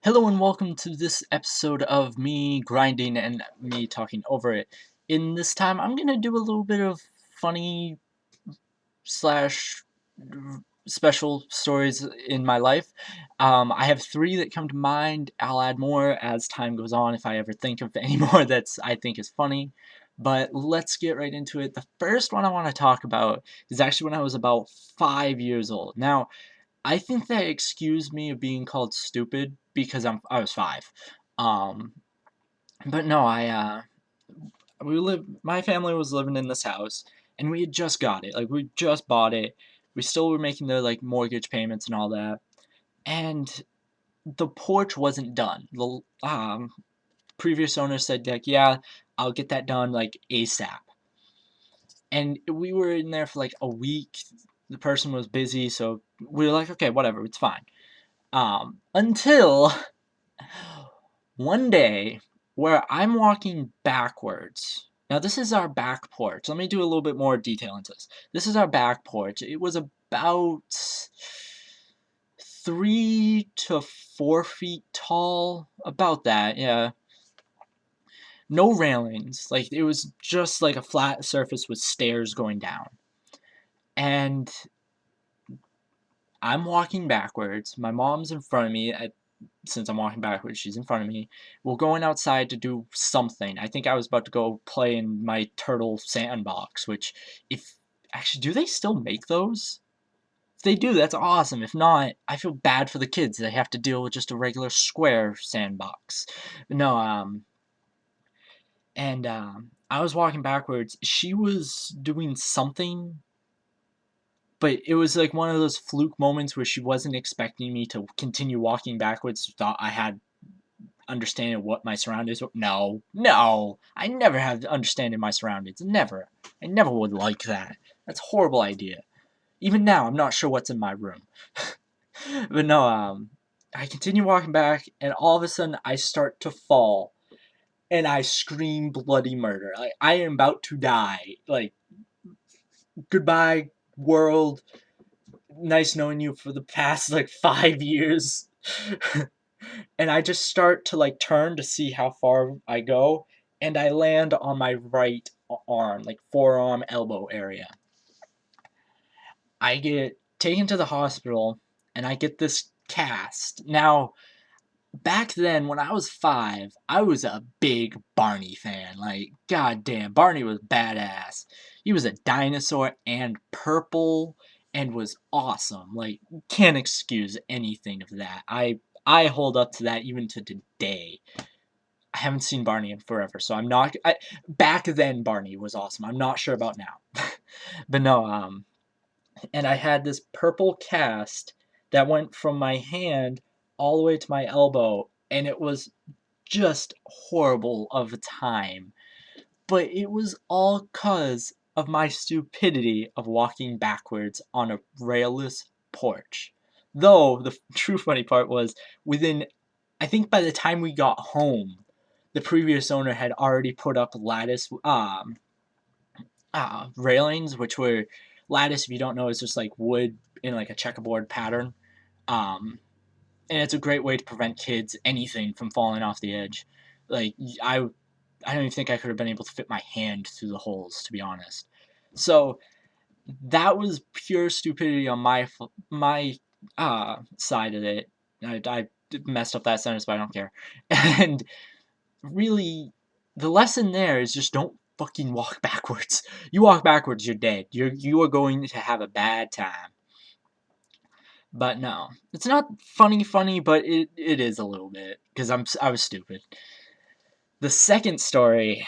Hello and welcome to this episode of me grinding and me talking over it. In this time, I'm gonna do a little bit of funny slash special stories in my life. I have three that come to mind. I'll add more as time goes on if I ever think of any more that's I think is funny. But let's get right into it. The first one I want to talk about is actually when I was about 5 years old. Now, I think that excused me of being called stupid because I was 5. Um, but no, my family was living in this house and we had just got it. Like we just bought it. We still were making the like mortgage payments and all that. And the porch wasn't done. The previous owner said like, "Yeah, I'll get that done like ASAP." And we were in there for like a week. The person was busy, so we were like, "Okay, whatever, it's fine." Until one day where I'm walking backwards. Now, this is our back porch. Let me do a little bit more detail into this. This is our back porch. It was about 3 to 4 feet tall. About that, yeah. No railings. Like, it was just like a flat surface with stairs going down. And I'm walking backwards. My mom's in front of me. Since I'm walking backwards, she's in front of me. We're going outside to do something. I think I was about to go play in my turtle sandbox, which, if actually, do they still make those? If they do, that's awesome. If not, I feel bad for the kids. They have to deal with just a regular square sandbox. No, and I was walking backwards. She was doing something, but it was like one of those fluke moments where she wasn't expecting me to continue walking backwards. Thought I had understanding what my surroundings were. No, no, I never have understanding my surroundings. Never. I never would like that. That's a horrible idea. Even now, I'm not sure what's in my room. But no, I continue walking back, and all of a sudden, I start to fall, and I scream bloody murder. Like, I am about to die. Like, goodbye, world. Nice knowing you for the past, like, 5 years. And I just start to like turn to see how far I go, and I land on my right arm, like forearm, elbow area. I get taken to the hospital, and I get this cast. Now, back then, when I was 5, I was a big Barney fan. Like, goddamn, Barney was badass. He was a dinosaur and purple and was awesome. Like, can't excuse anything of that. I hold up to that even to today. I haven't seen Barney in forever, so I'm not. Back then, Barney was awesome. I'm not sure about now, but no. And I had this purple cast that went from my hand all the way to my elbow, and it was just horrible of a time. But it was all cause of my stupidity of walking backwards on a railless porch. Though the true funny part was within, I think by the time we got home, the previous owner had already put up lattice railings, which were lattice. If you don't know, is just like wood in like a checkerboard pattern, um, and it's a great way to prevent kids anything from falling off the edge. Like I don't even think I could have been able to fit my hand through the holes, to be honest. So that was pure stupidity on my side of it. I messed up that sentence, but I don't care. And really, the lesson there is just don't fucking walk backwards. You walk backwards, you're dead. You are going to have a bad time. But no, it's not funny, but it is a little bit because I was stupid. The second story,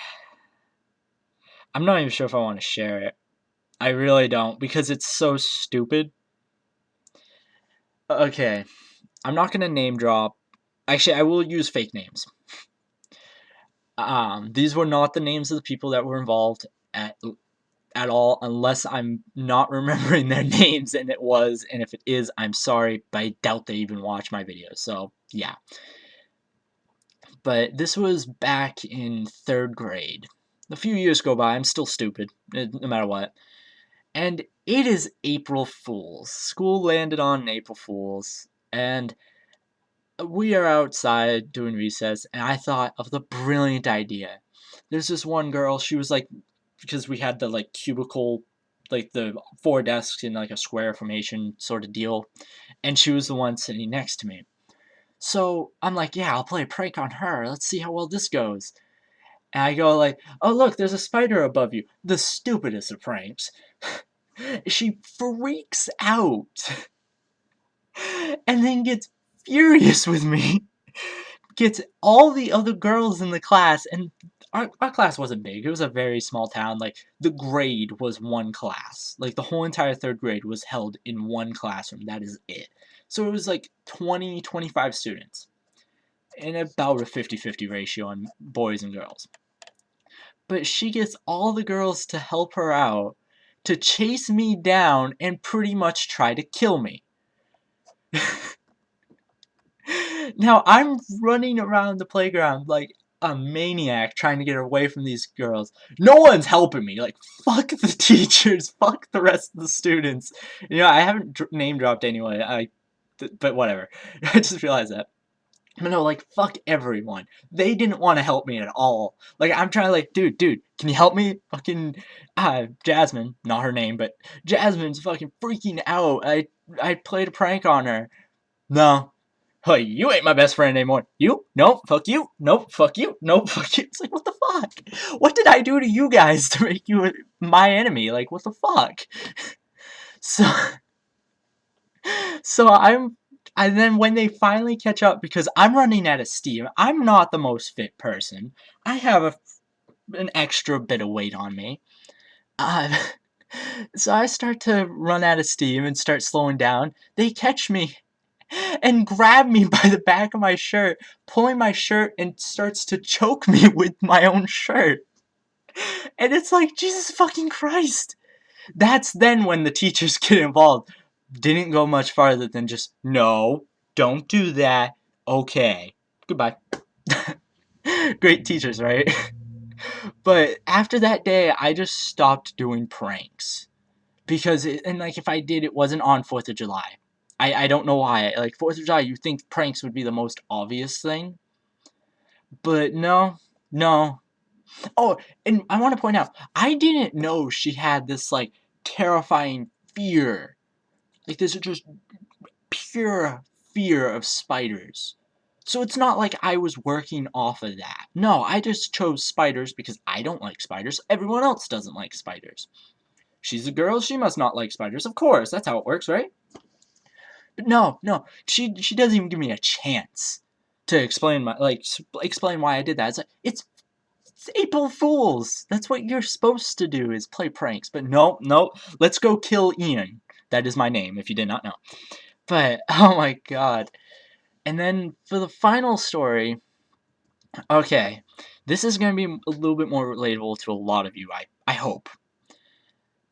I'm not even sure if I want to share it. I really don't because it's so stupid. Okay, I'm not gonna name drop. Actually, I will use fake names. These were not the names of the people that were involved at all, unless I'm not remembering their names, and it was, and if it is, I'm sorry, but I doubt they even watch my videos, so yeah. But this was back in 3rd grade. A few years go by, I'm still stupid, no matter what. And it is April Fool's. School landed on April Fool's, and we are outside doing recess, and I thought of the brilliant idea. There's this one girl, she was like, because we had the like cubicle, like the 4 desks in like a square formation sort of deal, and she was the one sitting next to me. So I'm like, yeah, I'll play a prank on her. Let's see how well this goes. And I go like, oh look, there's a spider above you. The stupidest of pranks. She freaks out and then gets furious with me. Gets all the other girls in the class, and our class wasn't big. It was a very small town. Like, the grade was one class. Like, the whole entire 3rd grade was held in one classroom. That is it. So it was like 20, 25 students. And about a 50-50 ratio on boys and girls. But she gets all the girls to help her out, to chase me down and pretty much try to kill me. Now, I'm running around the playground like a maniac trying to get away from these girls. No one's helping me. Like, fuck the teachers. Fuck the rest of the students. You know, I haven't name dropped anyway. But whatever. I just realized that. But no, like, fuck everyone. They didn't want to help me at all. Like, I'm trying to, like, dude, can you help me? Fucking, Jasmine, not her name, but Jasmine's fucking freaking out. I played a prank on her. No. Hey, you ain't my best friend anymore. You? Nope, fuck you. Nope, fuck you. Nope, fuck you. It's like, what the fuck? What did I do to you guys to make you my enemy? Like, what the fuck? And then when they finally catch up, because I'm running out of steam, I'm not the most fit person. I have an extra bit of weight on me. So I start to run out of steam and start slowing down. They catch me and grab me by the back of my shirt, pulling my shirt, and starts to choke me with my own shirt. And it's like, Jesus fucking Christ. That's then when the teachers get involved. Didn't go much farther than just, no, don't do that, okay, goodbye. Great teachers, right? But after that day, I just stopped doing pranks. Because, if I did, it wasn't on 4th of July. I don't know why. Like, 4th of July, you think pranks would be the most obvious thing. But no. Oh, and I want to point out, I didn't know she had this, like, terrifying fear. Like, this is just pure fear of spiders. So it's not like I was working off of that. No, I just chose spiders because I don't like spiders. Everyone else doesn't like spiders. She's a girl, she must not like spiders. Of course, that's how it works, right? But no, she doesn't even give me a chance to explain explain why I did that. It's like, it's April Fools. That's what you're supposed to do, is play pranks. But no, let's go kill Ian. That is my name, if you did not know. But, oh my god. And then, for the final story, okay, this is going to be a little bit more relatable to a lot of you, I hope.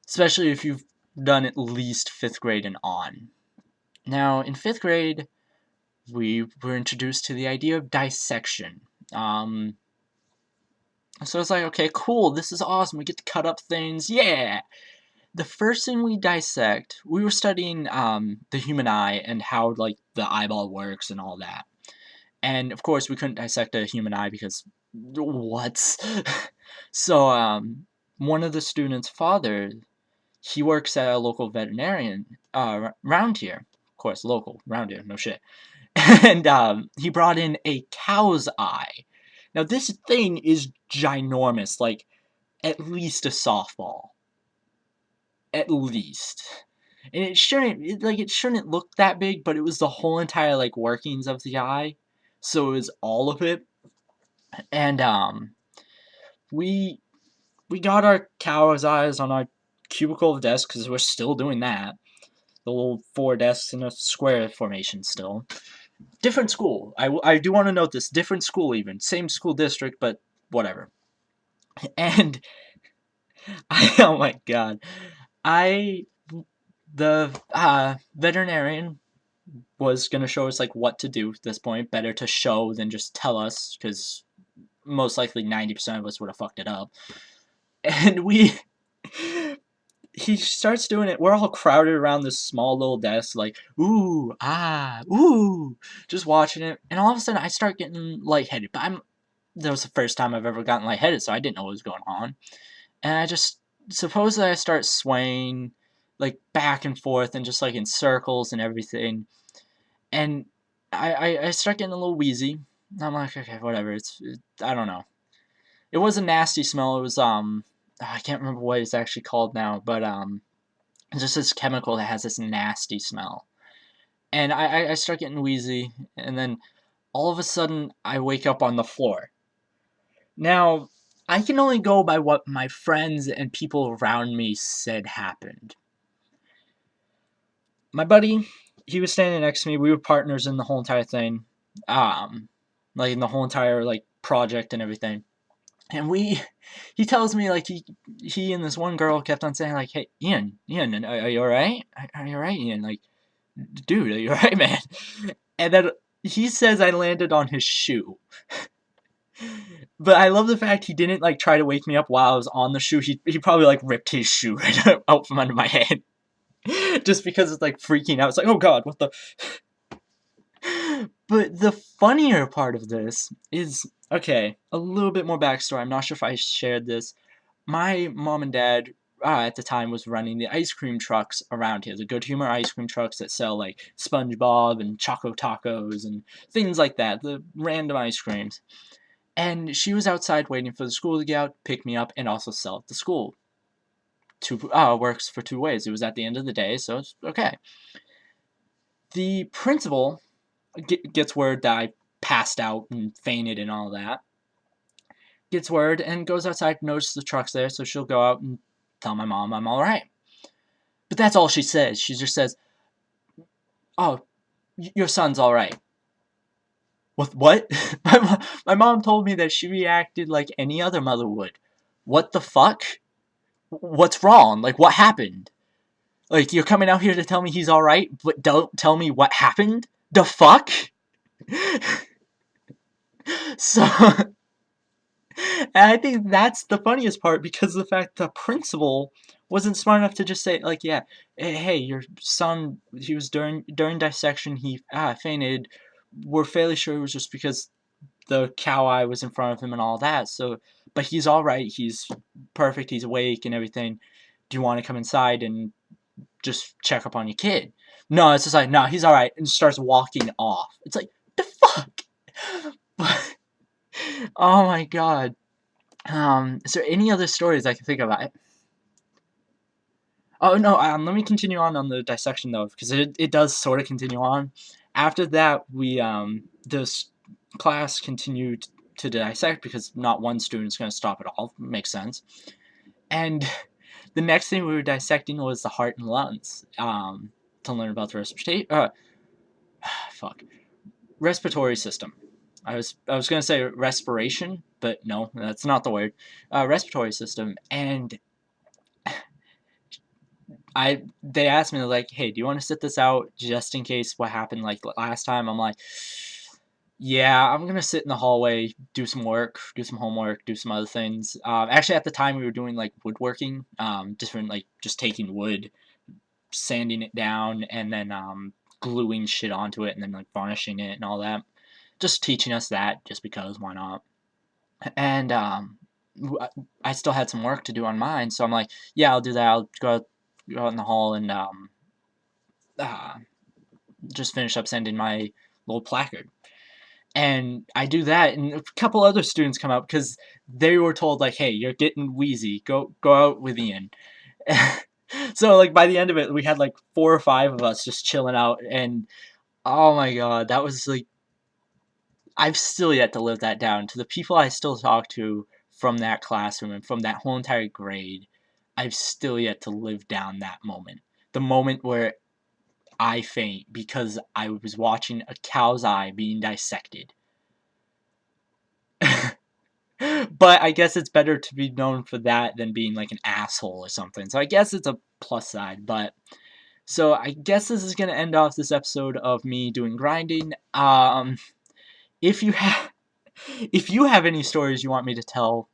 Especially if you've done at least 5th grade and on. Now, in 5th grade, we were introduced to the idea of dissection. So it's like, okay, cool, this is awesome, we get to cut up things, yeah! The first thing we dissect, we were studying the human eye and how, like, the eyeball works and all that. And, of course, we couldn't dissect a human eye because, what? So, one of the students' father, he works at a local veterinarian around here. Of course, local, around here, no shit. And he brought in a cow's eye. Now, this thing is ginormous, like, at least a softball. At least. And it shouldn't look that big, but it was the whole entire, like, workings of the eye. So it was all of it. And, we got our cow's eyes on our cubicle of desks, because we're still doing that. The little 4 desks in a square formation still. Different school. I do want to note this. Different school even. Same school district, but whatever. And, oh my god. The veterinarian was going to show us, like, what to do at this point. Better to show than just tell us, because most likely 90% of us would have fucked it up. And he starts doing it. We're all crowded around this small little desk, like, ooh, ah, ooh, just watching it. And all of a sudden, I start getting lightheaded. But that was the first time I've ever gotten lightheaded, so I didn't know what was going on. And I just, supposedly I start swaying, like, back and forth and just, like, in circles and everything. And I start getting a little wheezy. I'm like, okay, whatever. I don't know. It was a nasty smell. It was, I can't remember what it's actually called now, but, it's just this chemical that has this nasty smell. And I start getting wheezy, and then all of a sudden, I wake up on the floor. Now, I can only go by what my friends and people around me said happened. My buddy, he was standing next to me. We were partners in the whole entire thing. Like, in the whole entire, like, project and everything. And he tells me, like, he and this one girl kept on saying, like, hey, Ian, are you alright? Are you alright, Ian? Like, dude, are you alright, man? And then he says I landed on his shoe. But I love the fact he didn't, like, try to wake me up while I was on the shoe. He probably, like, ripped his shoe right out from under my head. Just because it's, like, freaking out. It's like, oh god, what the... But the funnier part of this is, okay, a little bit more backstory. I'm not sure if I shared this. My mom and dad, at the time, was running the ice cream trucks around here. The Good Humor ice cream trucks that sell, like, SpongeBob and Choco Tacos and things like that. The random ice creams. And she was outside waiting for the school to get out, pick me up, and also sell at the school. Works for two ways. It was at the end of the day, so it's okay. The principal gets word that I passed out and fainted and all that. Gets word and goes outside, notices the truck's there, so she'll go out and tell my mom I'm alright. But that's all she says. She just says, oh, your son's alright. What? My mom told me that she reacted like any other mother would. What the fuck? What's wrong? Like, what happened? Like, you're coming out here to tell me he's alright, but don't tell me what happened? The fuck? So, and I think that's the funniest part, because of the fact the principal wasn't smart enough to just say, like, yeah, hey, your son, he was during dissection, he fainted. We're fairly sure it was just because the cow eye was in front of him and all that. So, but he's all right. He's perfect. He's awake and everything. Do you want to come inside and just check up on your kid? No, it's just like, no, he's all right, and starts walking off. It's like, the fuck? Oh my god. Is there any other stories I can think of? Oh no, let me continue on the dissection though, because it does sort of continue on. After that, we this class continued to dissect, because not one student's going to stop at all. Makes sense. And the next thing we were dissecting was the heart and lungs, to learn about the respiratory system. I was going to say respiration, but no, that's not the word. Respiratory system. And they asked me, like, hey, do you want to sit this out just in case what happened like last time? I'm like, yeah, I'm gonna sit in the hallway, do some work, do some homework, do some other things. Actually, at the time we were doing like woodworking, different, like, just taking wood, sanding it down, and then gluing shit onto it, and then like varnishing it and all that. Just teaching us that, just because, why not? And I still had some work to do on mine, so I'm like, yeah, I'll do that. I'll go out in the hall and just finish up sending my little placard. And I do that, and a couple other students come up, because they were told, like, hey, you're getting wheezy, go out with Ian. So, like, by the end of it, we had, like, 4 or 5 of us just chilling out, and, oh my god, that was, like, I've still yet to live that down. To the people I still talk to from that classroom and from that whole entire grade, I've still yet to live down that moment. The moment where I faint because I was watching a cow's eye being dissected. But I guess it's better to be known for that than being like an asshole or something. So I guess it's a plus side. But so I guess this is gonna end off this episode of me doing grinding. If you have any stories you want me to tell,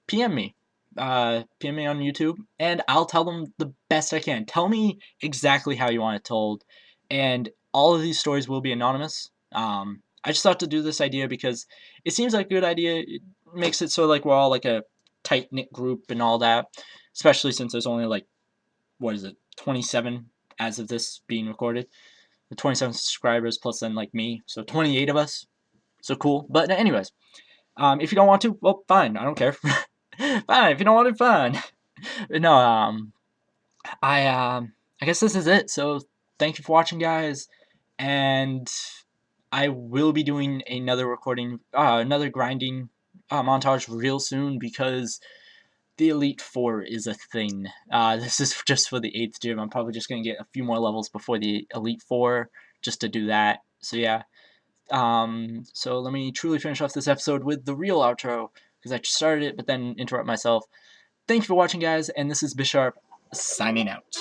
PM me. PM me on YouTube, and I'll tell them the best I can. Tell me exactly how you want it told, and all of these stories will be anonymous. I just thought to do this idea because it seems like a good idea. It makes it so like we're all like a tight knit group and all that, especially since there's only like, what is it, 27 as of this being recorded. The 27 subscribers plus then like me, so 28 of us. So cool. But anyways, if you don't want to, well, fine. I don't care. Fine. If you don't want to, fine. But no, I guess this is it. So thank you for watching, guys, and I will be doing another recording, another grinding montage real soon because the Elite Four is a thing. This is just for the 8th gym. I'm probably just gonna get a few more levels before the Elite Four just to do that. So yeah. So let me truly finish off this episode with the real outro because I started it but then interrupt myself. Thank you for watching, guys, and this is Bisharp signing out.